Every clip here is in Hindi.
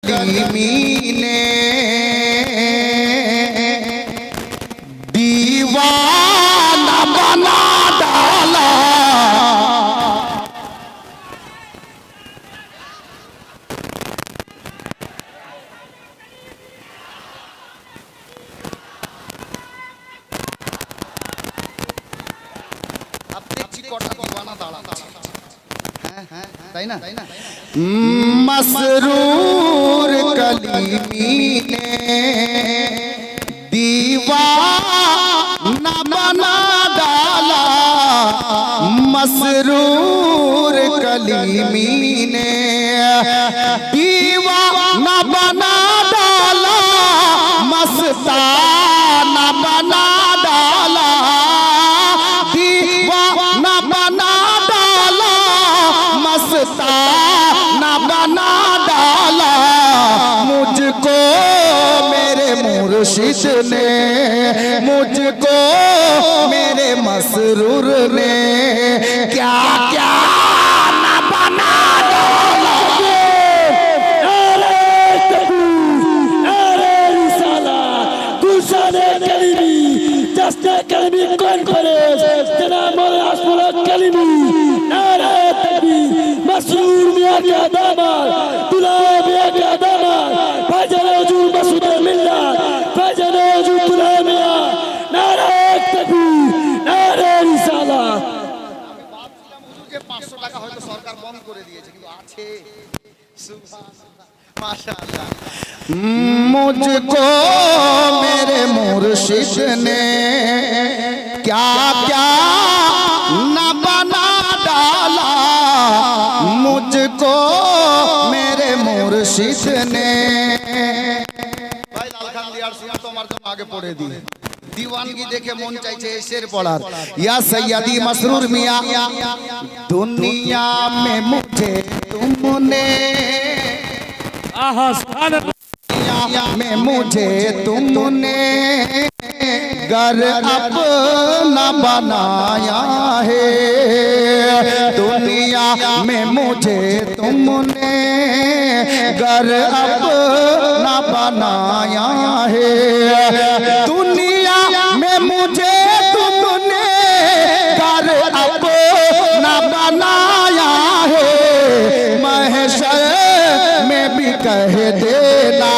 कलीमी ने दीवाना बना डाला। मसरूर कलीमी ने दीवाना बना डाला। मसरूर कलीमी ने दीवाना बना डाला। मस्ताना बना डाला। दीवाना बना डाला। मस्ताना बना डाला। मुझको मेरे मुर्शिद ने, मुझको मेरे मसरूर ने क्या क्या न बना डाला। कलमी कौन करे जनाब मौलाना कलमी नारे तकबीर। मसरूर मियां का दामाद, दुल्हा मियां का दामाद, फैजल हुजूर मसूद मिल्लत, फैजल हुजूर दुल्हा मियां। नारे तकबीर, नारे रिसालत। আমি ভাবছিলাম হুজুরকে 500 টাকা হয়তো সরকার বন্ধ করে দিয়েছে, কিন্তু আছে। সুবহানাল্লাহ, মাশাআল্লাহ। मुझको मेरे मुर्शिद ने क्या क्या न बना डाला। मुझको मेरे मुर्शिद ने। भाई लाल खान दियार सुना तो हमारे तुम आगे पढ़े दी दीवानगी देखे मन चाहिए शेर पढ़ार। या सैयदी मसरूर मियां, दुनिया में मुझे तुमने में मुझे तुमने घर अपना बनाया है। दुनिया में मुझे तुमने घर अपना बनाया है। दुनिया में मुझे तुमने घर अपना बनाया है। महशर में भी कह देना,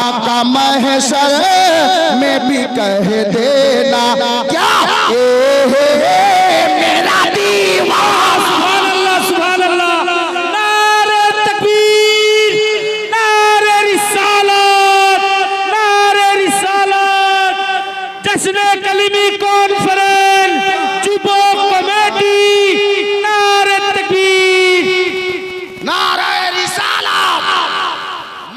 आका महशर में भी कह देना क्या मेरा दीवाना। सुभान अल्लाह, सुभान अल्लाह। नारे तकबीर, नारे रिसालत, नारे रिसालत। जश्न कलमी कॉन्फ्रेंस जुबोक कमेटी, नारे तकबीर, नारे रिसालत।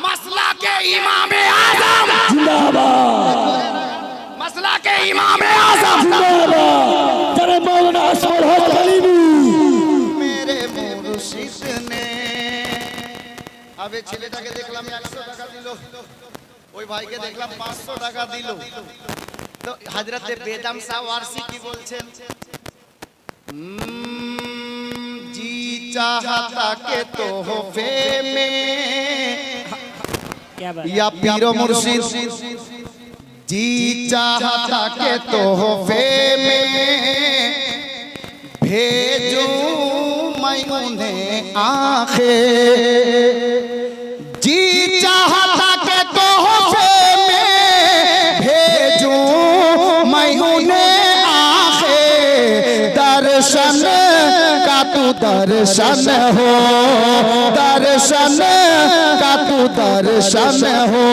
मसला के इमाम आजम जिंदाबाद, मसला के इमाम आजम जिंदाबाद। जनाब मौलाना असफर हक कलीमी। मेरे मुर्शिद ने। আবে ছেলেটাকে দেখলাম 100 টাকা দিল, ওই ভাইকে দেখলাম 500 টাকা দিল। তো হযরতে বেদম শাহ ওয়ারসি কি বলছেন? जी चाहता के तोहफे में क्या बात या पीरो मुर्शिद, जी चाहता के तोहफे में भेजूं मैं उन्हें आंखें। जी चाहता के तोहफे में भेजूं मैं उन्हें आंखें। दर्शन का तू दर्शन हो, दर्शन का तू दर्शन हो।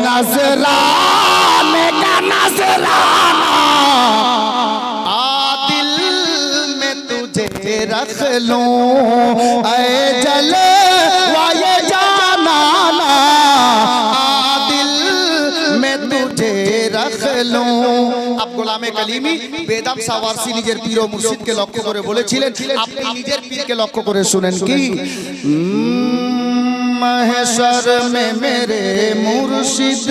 नजराने का नजराना आदिल में तुझे रख लूं। ऐ जलवाए जाना आदिल में तुझे रख लूं। आप গোলামে কলিমি বেদম শাহ ওয়ারসি নিজের পীর ও মুর্শিদকে লক্ষ্য করে বলেছিলেন, আপনি নিজের পীরকে লক্ষ্য করে শুনেন কি? महशर में मेरे मुर्शिद,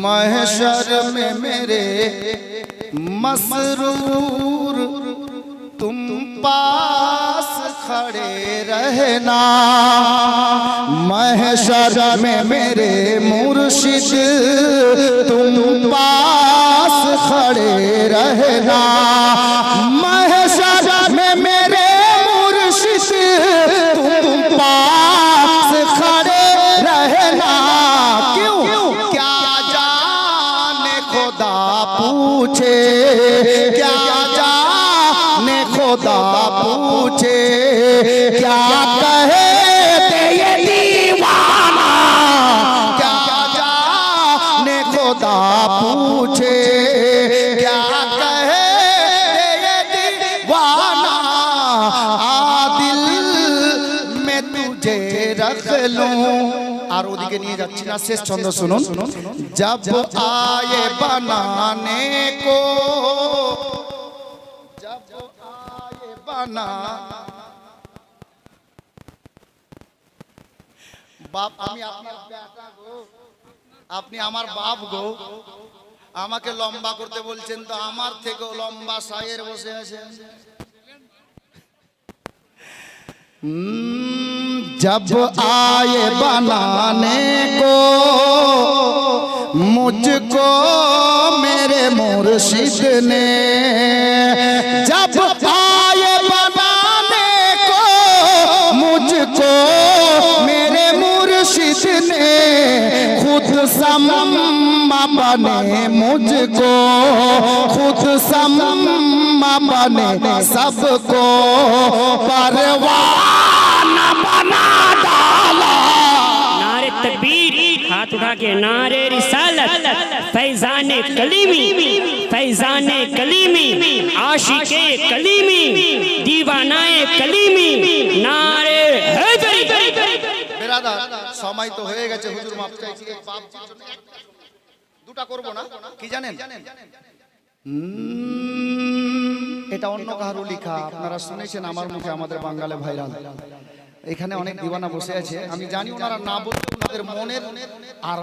महशर में मेरे मसरूर तुम पास खड़े रहना, महशर में मेरे मुर्शिद तुम पास खड़े रहना, महशर में मेरे मुर्शिद तुम पास खड़े रहना। क्यों? क्या जाने खुदा पूछे, क्या जाने खुदा पूछे, क्या कहे ये दीवाना, क्या जाने खुदा पूछे, क्या कहे ये दीवाना, आदिल में तुझे रख लूं। আর ওদিকে নিয়ে যাচ্ছি না, শেষ ছন্দ শুনুন। जब आए बनाने को, जब आए बना, বাপ আমি আপনার বেটা গো, আপনি আমার বাপ গো, আমাকে লম্বা করতে বলছেন, তো আমার থেকেও লম্বা শায়ের বসে আছে। जब आए बनाने को मुझको मेरे मुर्शिद ने, जब आए बनाने को मुझको मेरे मुर्शिद ने, खुद सम्मा बने मुझको, खुद सम्मा बने सबको परवाना बना डाला। नारे तकबीर, हाथ उठा के नारे रिसालत, फैजाने कलीमी, फैजाने कलीमी, आशिके कलीमी, दीवानाए कलीमी, नारे हैदरी। বেরাদার সময় তো হয়ে গেছে, হুজুর মাফ চাইছি, এই পাপ দুটা করব না, কি জানেন? এটা অন্য কারো লেখা, আপনারা শুনেছেন আমার মুখে, আমাদের বাঙালি ভাইরাল। এখানে অনেক দিওয়ানা বসে আছে, আমি জানি ওনারা না বলতে ওনাদের মনের আর